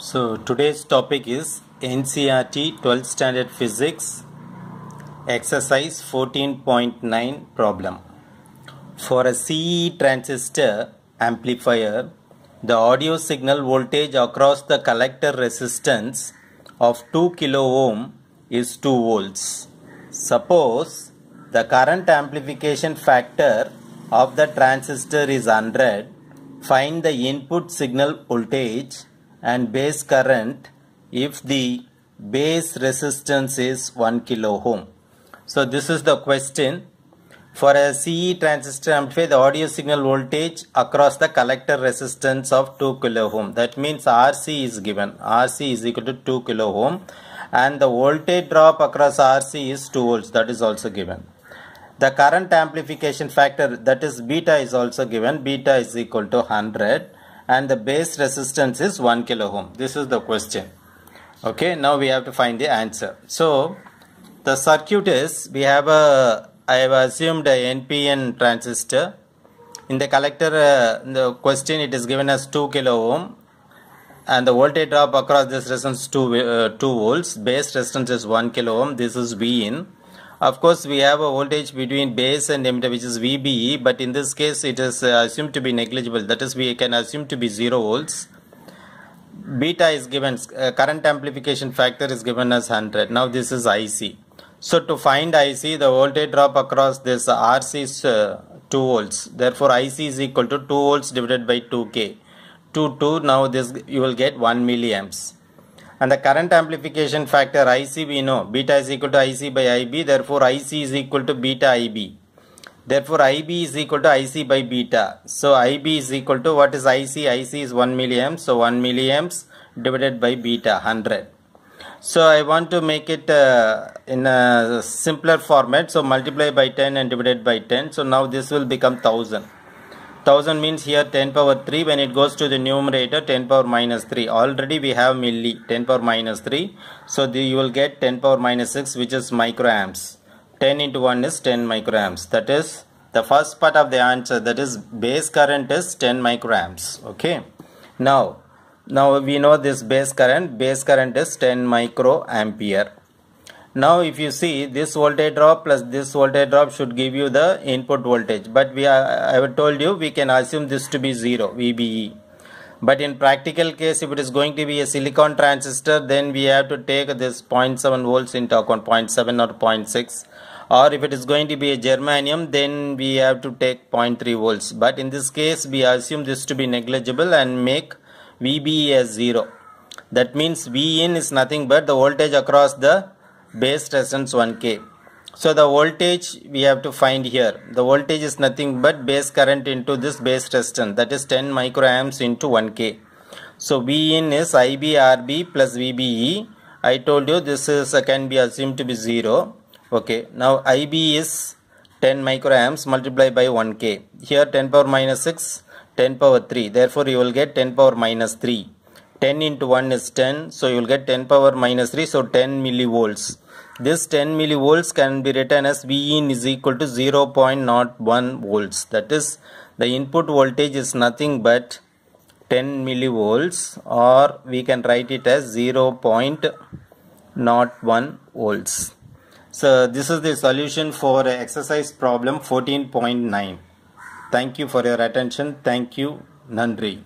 So today's topic is NCERT 12th Standard Physics Exercise 14.9 problem. For a CE transistor amplifier, the audio signal voltage across the collector resistance of 2 kilo ohm is 2 volts. Suppose the current amplification factor of the transistor is 100. Find the input signal voltage and base current if the base resistance is 1 kilo ohm. So this is the question. For a CE transistor amplifier, the audio signal voltage across the collector resistance of 2 kilo ohm. That means RC is given. RC is equal to 2 kilo ohm and the voltage drop across RC is 2 volts. That is also given. The current amplification factor, that is beta, is also given. Beta is equal to 100 and the base resistance is 1 kilo ohm. This is the question. Okay, now we have to find the answer. So the circuit is, I have assumed a NPN transistor. In the collector, the question, it is given as 2 kilo ohm and the voltage drop across this resistance 2 volts. Base resistance is 1 kilo ohm. This is V in. Of course, we have a voltage between base and emitter, which is VBE, but in this case it is assumed to be negligible. That is, we can assume to be 0 volts. Beta is given, current amplification factor is given as 100. Now this is IC. So to find IC, the voltage drop across this RC is 2 volts. Therefore, IC is equal to 2 volts divided by 2K. 2. Now this you will get 1 milliamps. And the current amplification factor IC, we know beta is equal to IC by IB. Therefore, IC is equal to beta IB. Therefore, IB is equal to IC by beta. So IB is equal to, what is IC? IC is 1 milliamps. So 1 milliamps divided by beta, 100. So I want to make it in a simpler format. So multiply by 10 and divided by 10. So now this will become 1000. 1000 means here 10 power 3. When it goes to the numerator, 10 power minus 3. Already we have milli, 10 power minus 3. So you will get 10 power minus 6, which is microamps. 10 into 1 is 10 microamps. That is the first part of the answer. That is, base current is 10 microamps. Okay. Now we know this base current. Base current is 10 microampere. Now if you see, this voltage drop plus this voltage drop should give you the input voltage. But I have told you we can assume this to be 0, VBE. But in practical case, if it is going to be a silicon transistor, then we have to take this 0.7 volts into account, 0.7 or 0.6. Or if it is going to be a germanium, then we have to take 0.3 volts. But in this case, we assume this to be negligible and make VBE as 0. That means Vin is nothing but the voltage across the base resistance 1K. So the voltage we have to find here. The voltage is nothing but base current into this base resistance, that is 10 microamps into 1K. So Vin is IBRB plus VBE. I told you this is can be assumed to be 0. Okay. Now IB is 10 microamps multiplied by 1K. Here 10 power minus 6, 10 power 3. Therefore you will get 10 power minus 3. 10 into 1 is 10. So you will get 10 power minus 3. So 10 millivolts. This 10 millivolts can be written as Vin is equal to 0.01 volts. That is, the input voltage is nothing but 10 millivolts, or we can write it as 0.01 volts. So this is the solution for exercise problem 14.9. Thank you for your attention. Thank you. Nandri.